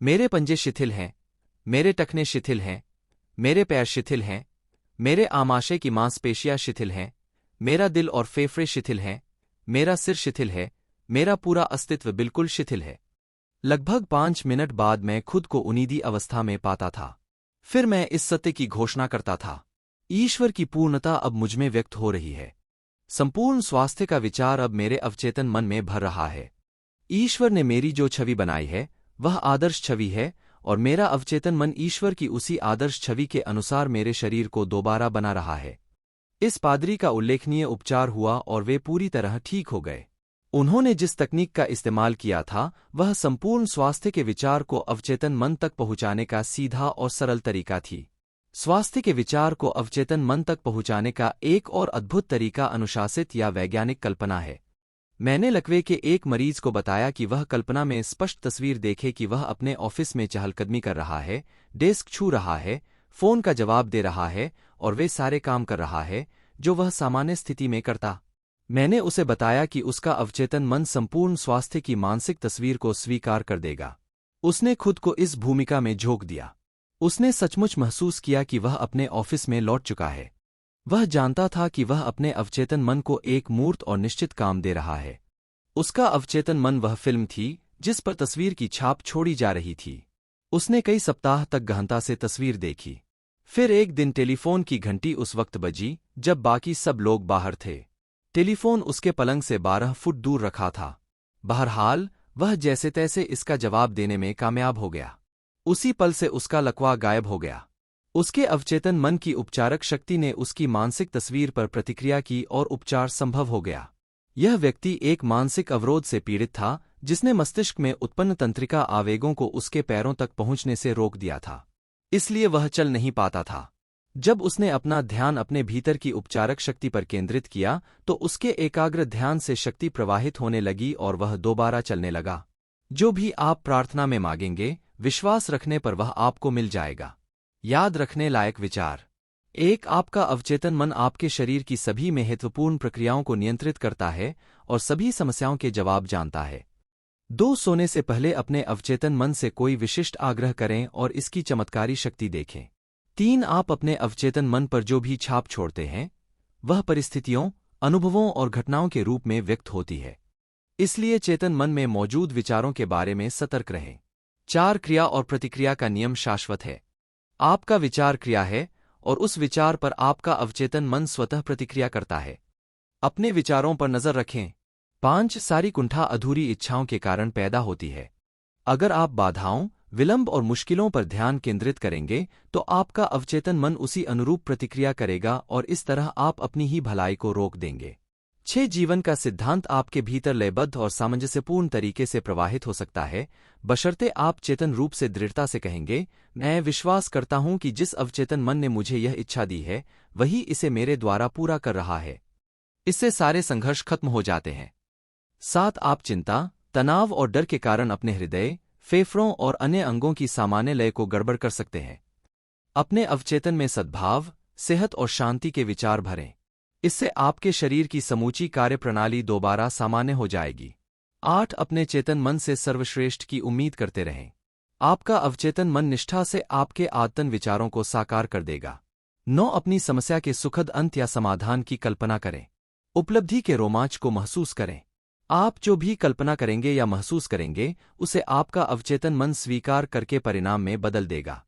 मेरे पंजे शिथिल हैं, मेरे टखने शिथिल हैं, मेरे पैर शिथिल हैं, मेरे आमाशय की मांसपेशियां शिथिल हैं, मेरा दिल और फेफड़े शिथिल हैं, मेरा सिर शिथिल है, मेरा पूरा अस्तित्व बिल्कुल शिथिल है। लगभग 5 मिनट बाद मैं खुद को उनीदी अवस्था में पाता था। फिर मैं इस सत्य की घोषणा करता था, ईश्वर की पूर्णता अब मुझमें व्यक्त हो रही है। संपूर्ण स्वास्थ्य का विचार अब मेरे अवचेतन मन में भर रहा है। ईश्वर ने मेरी जो छवि बनाई है वह आदर्श छवि है, और मेरा अवचेतन मन ईश्वर की उसी आदर्श छवि के अनुसार मेरे शरीर को दोबारा बना रहा है। इस पादरी का उल्लेखनीय उपचार हुआ और वे पूरी तरह ठीक हो गए। उन्होंने जिस तकनीक का इस्तेमाल किया था वह संपूर्ण स्वास्थ्य के विचार को अवचेतन मन तक पहुंचाने का सीधा और सरल तरीका थी। स्वास्थ्य के विचार को अवचेतन मन तक पहुंचाने का एक और अद्भुत तरीका अनुशासित या वैज्ञानिक कल्पना है। मैंने लकवे के एक मरीज को बताया कि वह कल्पना में स्पष्ट तस्वीर देखे कि वह अपने ऑफिस में चहलकदमी कर रहा है, डेस्क छू रहा है, फोन का जवाब दे रहा है और वे सारे काम कर रहा है जो वह सामान्य स्थिति में करता। मैंने उसे बताया कि उसका अवचेतन मन संपूर्ण स्वास्थ्य की मानसिक तस्वीर को स्वीकार कर देगा। उसने खुद को इस भूमिका में झोंक दिया। उसने सचमुच महसूस किया कि वह अपने ऑफिस में लौट चुका है। वह जानता था कि वह अपने अवचेतन मन को एक मूर्त और निश्चित काम दे रहा है। उसका अवचेतन मन वह फिल्म थी जिस पर तस्वीर की छाप छोड़ी जा रही थी। उसने कई सप्ताह तक गहनता से तस्वीर देखी। फिर एक दिन टेलीफोन की घंटी उस वक्त बजी जब बाकी सब लोग बाहर थे। टेलीफोन उसके पलंग से 12 फुट दूर रखा था। बहरहाल वह जैसे तैसे इसका जवाब देने में कामयाब हो गया। उसी पल से उसका लकवा गायब हो गया। उसके अवचेतन मन की उपचारक शक्ति ने उसकी मानसिक तस्वीर पर प्रतिक्रिया की और उपचार संभव हो गया। यह व्यक्ति एक मानसिक अवरोध से पीड़ित था जिसने मस्तिष्क में उत्पन्न तंत्रिका आवेगों को उसके पैरों तक पहुंचने से रोक दिया था। इसलिए वह चल नहीं पाता था। जब उसने अपना ध्यान अपने भीतर की उपचारक शक्ति पर केंद्रित किया तो उसके एकाग्र ध्यान से शक्ति प्रवाहित होने लगी और वह दोबारा चलने लगा। जो भी आप प्रार्थना में मांगेंगे, विश्वास रखने पर वह आपको मिल जाएगा। याद रखने लायक विचार। एक, आपका अवचेतन मन आपके शरीर की सभी महत्वपूर्ण प्रक्रियाओं को नियंत्रित करता है और सभी समस्याओं के जवाब जानता है। 2, सोने से पहले अपने अवचेतन मन से कोई विशिष्ट आग्रह करें और इसकी चमत्कारी शक्ति देखें। 3, आप अपने अवचेतन मन पर जो भी छाप छोड़ते हैं वह परिस्थितियों, अनुभवों और घटनाओं के रूप में व्यक्त होती है। इसलिए चेतन मन में मौजूद विचारों के बारे में सतर्क रहें। 4, क्रिया और प्रतिक्रिया का नियम शाश्वत है। आपका विचार क्रिया है और उस विचार पर आपका अवचेतन मन स्वतः प्रतिक्रिया करता है। अपने विचारों पर नजर रखें। 5, सारी कुंठा अधूरी इच्छाओं के कारण पैदा होती है। अगर आप बाधाओं, विलंब और मुश्किलों पर ध्यान केंद्रित करेंगे तो आपका अवचेतन मन उसी अनुरूप प्रतिक्रिया करेगा और इस तरह आप अपनी ही भलाई को रोक देंगे। 6, जीवन का सिद्धांत आपके भीतर लयबद्ध और सामंजस्यपूर्ण तरीके से प्रवाहित हो सकता है, बशर्ते आप चेतन रूप से दृढ़ता से कहेंगे, मैं विश्वास करता हूं कि जिस अवचेतन मन ने मुझे यह इच्छा दी है वही इसे मेरे द्वारा पूरा कर रहा है। इससे सारे संघर्ष खत्म हो जाते हैं। 7, आप चिंता, तनाव और डर के कारण अपने हृदय, फेफड़ों और अन्य अंगों की सामान्य लय को गड़बड़ कर सकते हैं। अपने अवचेतन में सद्भाव, सेहत और शांति के विचार भरें। इससे आपके शरीर की समूची कार्यप्रणाली दोबारा सामान्य हो जाएगी। 8, अपने चेतन मन से सर्वश्रेष्ठ की उम्मीद करते रहें। आपका अवचेतन मन निष्ठा से आपके आदतन विचारों को साकार कर देगा। 9, अपनी समस्या के सुखद अंत या समाधान की कल्पना करें। उपलब्धि के रोमांच को महसूस करें। आप जो भी कल्पना करेंगे या महसूस करेंगे उसे आपका अवचेतन मन स्वीकार करके परिणाम में बदल देगा।